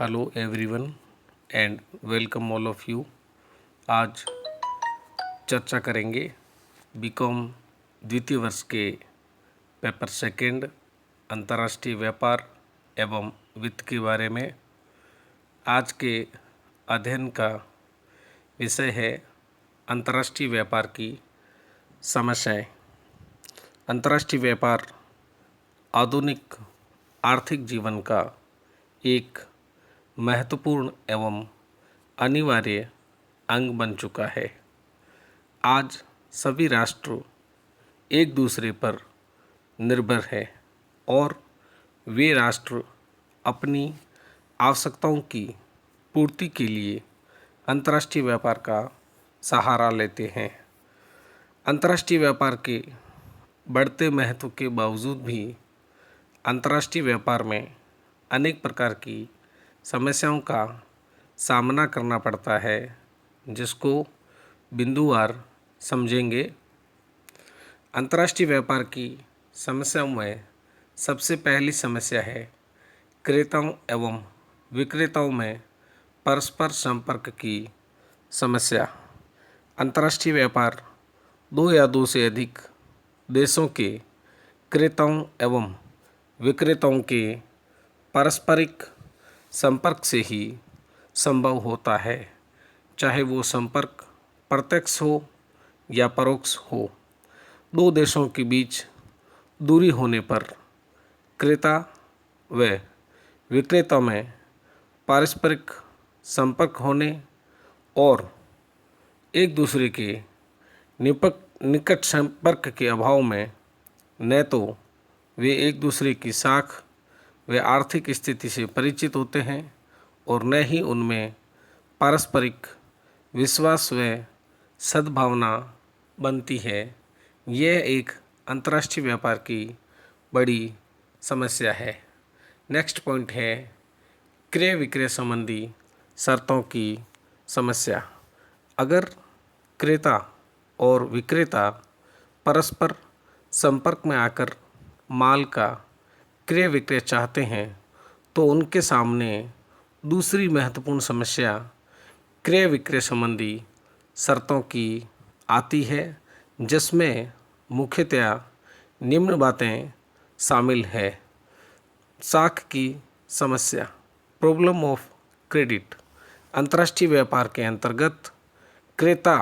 Hello everyone and welcome all of you. आज चर्चा करेंगे बीकॉम द्वितीय वर्ष के पेपर सेकंड अंतर्राष्ट्रीय व्यापार एवं वित्त के बारे में। आज के अध्ययन का विषय है अंतर्राष्ट्रीय व्यापार की समस्याएं। अंतर्राष्ट्रीय व्यापार आधुनिक आर्थिक जीवन का एक महत्वपूर्ण एवं अनिवार्य अंग बन चुका है। आज सभी राष्ट्र एक दूसरे पर निर्भर है और वे राष्ट्र अपनी आवश्यकताओं की पूर्ति के लिए अंतर्राष्ट्रीय व्यापार का सहारा लेते हैं। अंतर्राष्ट्रीय व्यापार के बढ़ते महत्व के बावजूद भी अंतर्राष्ट्रीय व्यापार में अनेक प्रकार की समस्याओं का सामना करना पड़ता है, जिसको बिंदुवार समझेंगे। अंतर्राष्ट्रीय व्यापार की समस्याओं में सबसे पहली समस्या है क्रेताओं एवं विक्रेताओं में परस्पर संपर्क की समस्या। अंतर्राष्ट्रीय व्यापार दो या दो से अधिक देशों के क्रेताओं एवं विक्रेताओं के पारस्परिक संपर्क से ही संभव होता है, चाहे वो संपर्क प्रत्यक्ष हो या परोक्ष हो। दो देशों के बीच दूरी होने पर क्रेता व विक्रेता में पारस्परिक संपर्क होने और एक दूसरे के निकट संपर्क के अभाव में न तो वे एक दूसरे की साख वे आर्थिक स्थिति से परिचित होते हैं और न ही उनमें पारस्परिक विश्वास व सद्भावना बनती है। यह एक अंतर्राष्ट्रीय व्यापार की बड़ी समस्या है। नेक्स्ट पॉइंट है क्रय विक्रय संबंधी शर्तों की समस्या। अगर क्रेता और विक्रेता परस्पर संपर्क में आकर माल का क्रय विक्रय चाहते हैं तो उनके सामने दूसरी महत्वपूर्ण समस्या क्रय विक्रय संबंधी शर्तों की आती है, जिसमें मुख्यतया निम्न बातें शामिल है। साख की समस्या, प्रॉब्लम ऑफ क्रेडिट। अंतर्राष्ट्रीय व्यापार के अंतर्गत क्रेता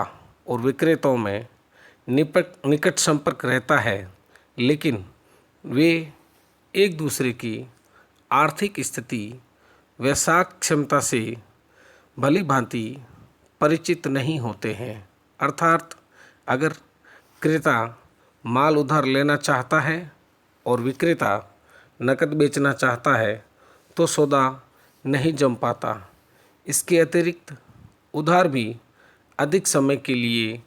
और विक्रेताओं में निकट संपर्क रहता है, लेकिन वे एक दूसरे की आर्थिक स्थिति व साख क्षमता से भली भांति परिचित नहीं होते हैं। अर्थात अगर क्रेता माल उधार लेना चाहता है और विक्रेता नकद बेचना चाहता है तो सौदा नहीं जम पाता। इसके अतिरिक्त उधार भी अधिक समय के लिए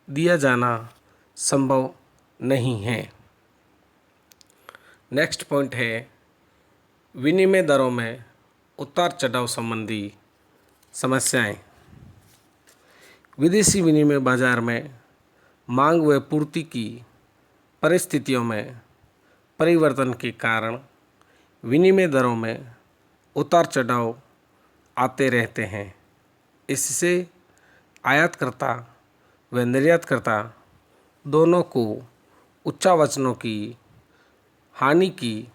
दिया जाना संभव नहीं है। नेक्स्ट पॉइंट है विनिमय दरों में उतार चढ़ाव संबंधी समस्याएं। विदेशी विनिमय बाजार में मांग व पूर्ति की परिस्थितियों में परिवर्तन के कारण विनिमय दरों में उतार चढ़ाव आते रहते हैं। इससे आयातकर्ता व निर्यातकर्ता दोनों को उच्चावचनों की हानि की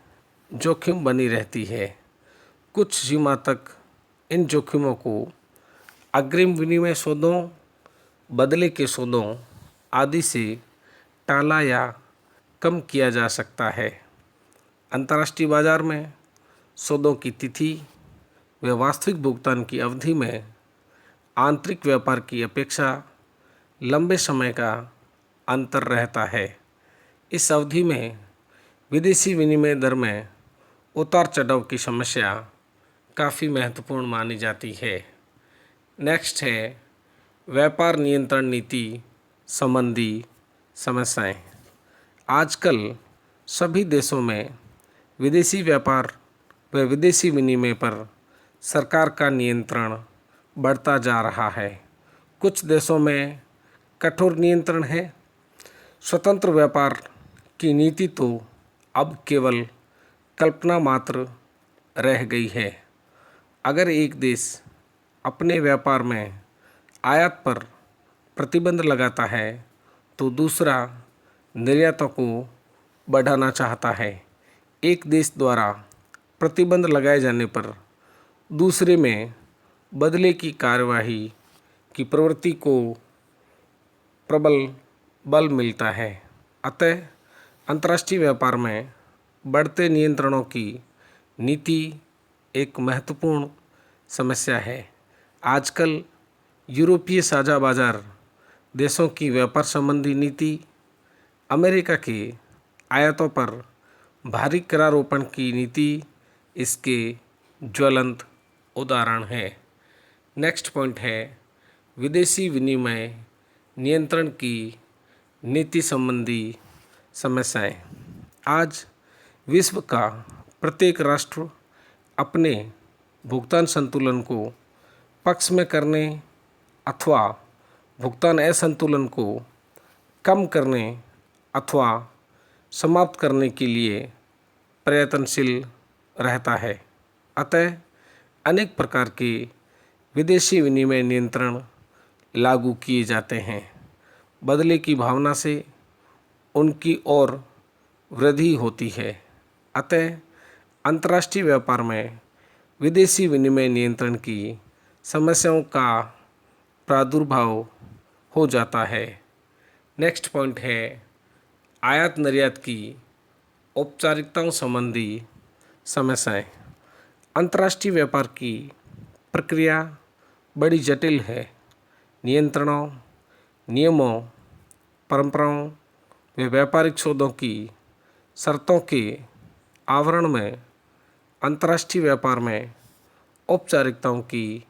जोखिम बनी रहती है। कुछ सीमा तक इन जोखिमों को अग्रिम विनिमय सौदों, बदले के सौदों आदि से टाला या कम किया जा सकता है। अंतर्राष्ट्रीय बाजार में सौदों की तिथि व वास्तविक भुगतान की अवधि में आंतरिक व्यापार की अपेक्षा लंबे समय का अंतर रहता है। इस अवधि में विदेशी विनिमय दर में उतार चढ़ाव की समस्या काफ़ी महत्वपूर्ण मानी जाती है। नेक्स्ट है व्यापार नियंत्रण नीति संबंधी समस्याएं। आजकल सभी देशों में विदेशी व्यापार व विदेशी विनिमय पर सरकार का नियंत्रण बढ़ता जा रहा है। कुछ देशों में कठोर नियंत्रण है। स्वतंत्र व्यापार की नीति तो अब केवल कल्पना मात्र रह गई है। अगर एक देश अपने व्यापार में आयात पर प्रतिबंध लगाता है तो दूसरा निर्यातों को बढ़ाना चाहता है। एक देश द्वारा प्रतिबंध लगाए जाने पर दूसरे में बदले की कार्यवाही की प्रवृत्ति को प्रबल बल मिलता है। अतः अंतर्राष्ट्रीय व्यापार में बढ़ते नियंत्रणों की नीति एक महत्वपूर्ण समस्या है। आजकल यूरोपीय साझा बाजार देशों की व्यापार संबंधी नीति अमेरिका के आयातों पर भारी करारोपण की नीति इसके ज्वलंत उदाहरण है। नेक्स्ट पॉइंट है विदेशी विनिमय नियंत्रण की नीति संबंधी समस्याएं। आज विश्व का प्रत्येक राष्ट्र अपने भुगतान संतुलन को पक्ष में करने अथवा भुगतान असंतुलन को कम करने अथवा समाप्त करने के लिए प्रयत्नशील रहता है। अतः अनेक प्रकार के विदेशी विनिमय नियंत्रण लागू किए जाते हैं। बदले की भावना से उनकी ओर वृद्धि होती है। अतः अंतर्राष्ट्रीय व्यापार में विदेशी विनिमय नियंत्रण की समस्याओं का प्रादुर्भाव हो जाता है। नेक्स्ट पॉइंट है आयात निर्यात की औपचारिकताओं संबंधी समस्याएं। अंतर्राष्ट्रीय व्यापार की प्रक्रिया बड़ी जटिल है। नियंत्रणों, नियमों, परंपराओं व व्यापारिक सौदों की शर्तों के आवरण में अंतर्राष्ट्रीय व्यापार में औपचारिकताओं की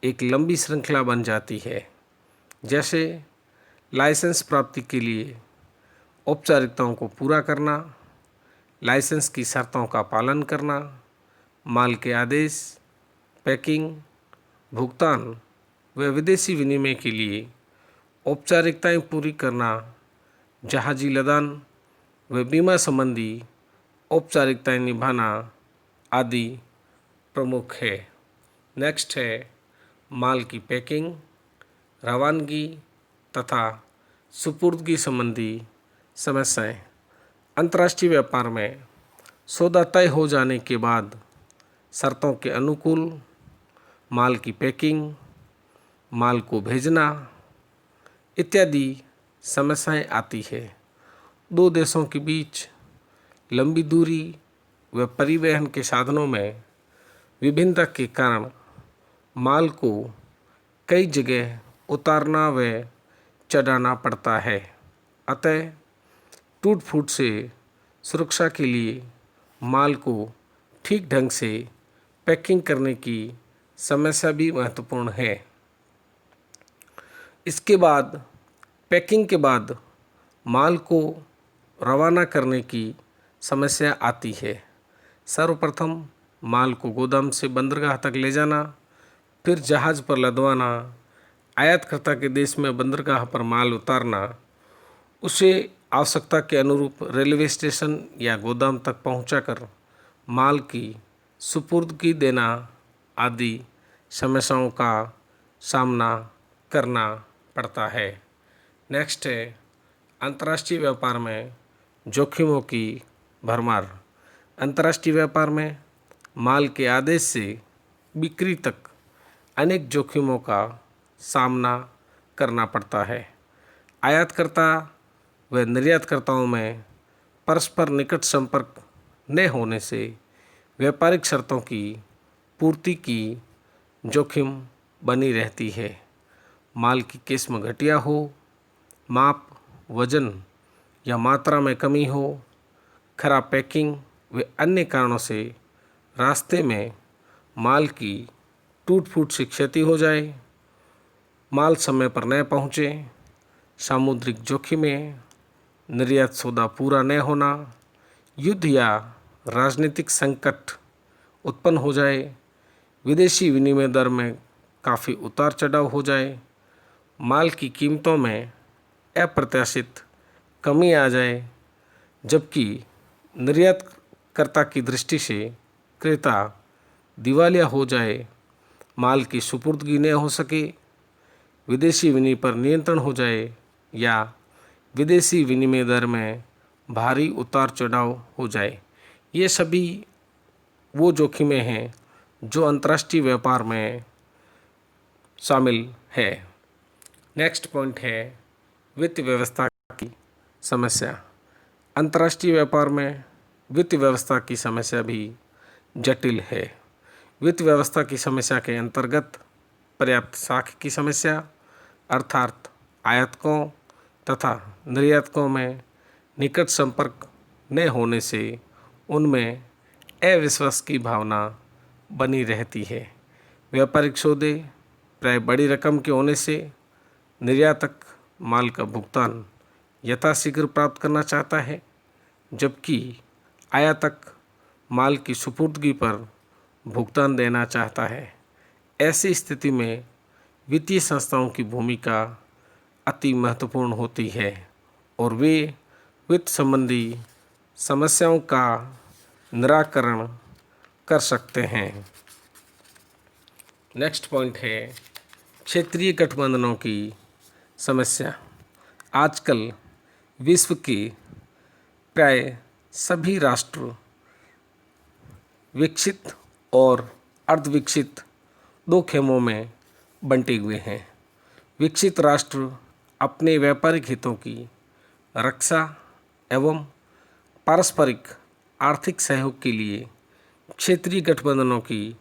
एक लंबी श्रृंखला बन जाती है। जैसे लाइसेंस प्राप्ति के लिए औपचारिकताओं को पूरा करना, लाइसेंस की शर्तों का पालन करना, माल के आदेश, पैकिंग, भुगतान व विदेशी विनिमय के लिए औपचारिकताएं पूरी करना, जहाजी लदान व बीमा संबंधी औपचारिकताएं निभाना आदि प्रमुख है। नेक्स्ट है माल की पैकिंग, रवानगी तथा सुपुर्दगी संबंधी समस्याएं। अंतर्राष्ट्रीय व्यापार में सौदा तय हो जाने के बाद शर्तों के अनुकूल माल की पैकिंग, माल को भेजना इत्यादि समस्याएं आती है। दो देशों के बीच लंबी दूरी व परिवहन के साधनों में विभिन्नता के कारण माल को कई जगह उतारना व चढ़ाना पड़ता है। अतः टूट फूट से सुरक्षा के लिए माल को ठीक ढंग से पैकिंग करने की समस्या भी महत्वपूर्ण है। इसके बाद पैकिंग के बाद माल को रवाना करने की समस्या आती है। सर्वप्रथम माल को गोदाम से बंदरगाह तक ले जाना, फिर जहाज़ पर लदवाना, आयातकर्ता के देश में बंदरगाह पर माल उतारना, उसे आवश्यकता के अनुरूप रेलवे स्टेशन या गोदाम तक पहुंचाकर माल की सुपुर्दगी देना आदि समस्याओं का सामना करना पड़ता है। नेक्स्ट है अंतर्राष्ट्रीय व्यापार में जोखिमों की भरमार। अंतर्राष्ट्रीय व्यापार में माल के आदेश से बिक्री तक अनेक जोखिमों का सामना करना पड़ता है। आयातकर्ता व निर्यातकर्ताओं में परस्पर निकट संपर्क न होने से व्यापारिक शर्तों की पूर्ति की जोखिम बनी रहती है। माल की किस्म घटिया हो, माप, वजन या मात्रा में कमी हो, खराब पैकिंग व अन्य कारणों से रास्ते में माल की टूट फूट से क्षति हो जाए, माल समय पर न पहुँचे, सामुद्रिक जोखिमें, निर्यात सौदा पूरा न होना, युद्ध या राजनीतिक संकट उत्पन्न हो जाए, विदेशी विनिमय दर में काफ़ी उतार चढ़ाव हो जाए, माल की कीमतों में अप्रत्याशित कमी आ जाए, जबकि निर्यातकर्ता की दृष्टि से क्रेता दिवालिया हो जाए, माल की सुपुर्दगी न हो सके, विदेशी विनिमय पर नियंत्रण हो जाए या विदेशी विनिमय दर में भारी उतार चढ़ाव हो जाए। ये सभी वो जोखिमें हैं जो अंतर्राष्ट्रीय व्यापार में शामिल है। नेक्स्ट पॉइंट है वित्त व्यवस्था की समस्या। अंतर्राष्ट्रीय व्यापार में वित्त व्यवस्था की समस्या भी जटिल है। वित्त व्यवस्था की समस्या के अंतर्गत पर्याप्त साख की समस्या अर्थात आयातकों तथा निर्यातकों में निकट संपर्क न होने से उनमें अविश्वास की भावना बनी रहती है। व्यापारिक सौदे प्राय बड़ी रकम के होने से निर्यातक माल का भुगतान यथाशीघ्र प्राप्त करना चाहता है, जबकि आयातक माल की सुपुर्दगी पर भुगतान देना चाहता है। ऐसी स्थिति में वित्तीय संस्थाओं की भूमिका अति महत्वपूर्ण होती है और वे वित्त संबंधी समस्याओं का निराकरण कर सकते हैं। नेक्स्ट पॉइंट है क्षेत्रीय गठबंधनों की समस्या। आजकल विश्व के प्राय सभी राष्ट्र विकसित और अर्धविकसित दो खेमों में बंटे हुए हैं। विकसित राष्ट्र अपने व्यापारिक हितों की रक्षा एवं पारस्परिक आर्थिक सहयोग के लिए क्षेत्रीय गठबंधनों की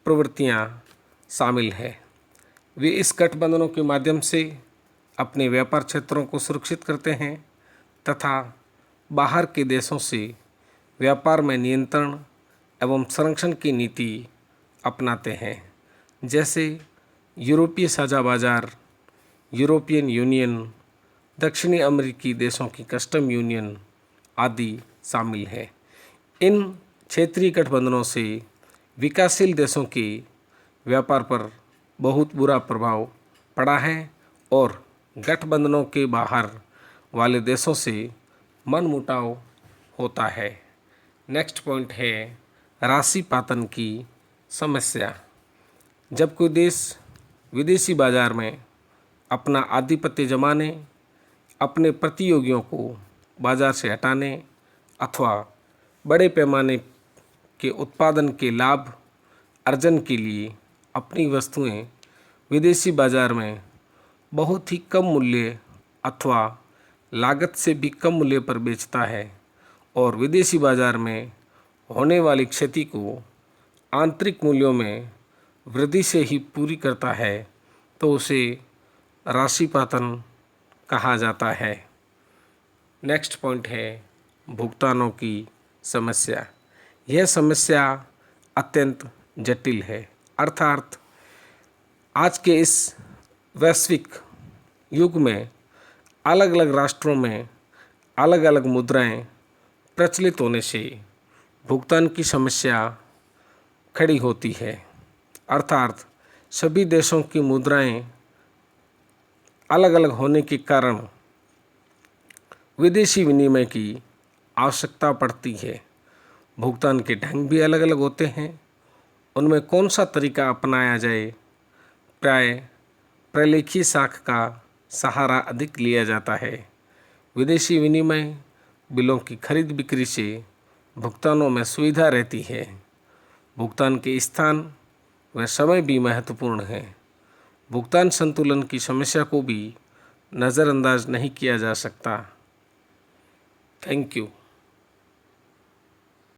प्रवृत्तियां शामिल है। वे इस गठबंधनों के माध्यम से अपने व्यापार क्षेत्रों को सुरक्षित करते हैं तथा बाहर के देशों से व्यापार में नियंत्रण एवं संरक्षण की नीति अपनाते हैं, जैसे यूरोपीय साझा बाजार, यूरोपियन यूनियन, दक्षिणी अमेरिकी देशों की कस्टम यूनियन आदि शामिल है। इन क्षेत्रीय गठबंधनों से विकासशील देशों के व्यापार पर बहुत बुरा प्रभाव पड़ा है और गठबंधनों के बाहर वाले देशों से मनमुटाव होता है। नेक्स्ट पॉइंट है राशिपातन की समस्या। जब कोई देश विदेशी बाजार में अपना आधिपत्य जमाने, अपने प्रतियोगियों को बाजार से हटाने अथवा बड़े पैमाने के उत्पादन के लाभ अर्जन के लिए अपनी वस्तुएं विदेशी बाजार में बहुत ही कम मूल्य अथवा लागत से भी कम मूल्य पर बेचता है और विदेशी बाजार में होने वाली क्षति को आंतरिक मूल्यों में वृद्धि से ही पूरी करता है, तो उसे राशिपातन कहा जाता है। नेक्स्ट पॉइंट है भुगतानों की समस्या। यह समस्या अत्यंत जटिल है, अर्थात आज के इस वैश्विक युग में अलग अलग राष्ट्रों में अलग अलग मुद्राएं प्रचलित होने से भुगतान की समस्या खड़ी होती है। अर्थात सभी देशों की मुद्राएं अलग अलग होने के कारण विदेशी विनिमय की आवश्यकता पड़ती है। भुगतान के ढंग भी अलग अलग होते हैं। उनमें कौन सा तरीका अपनाया जाए, प्राय प्रलेखीय साख का सहारा अधिक लिया जाता है। विदेशी विनिमय बिलों की खरीद बिक्री से भुगतानों में सुविधा रहती है। भुगतान के स्थान व समय भी महत्वपूर्ण है। भुगतान संतुलन की समस्या को भी नज़रअंदाज नहीं किया जा सकता। Thank you.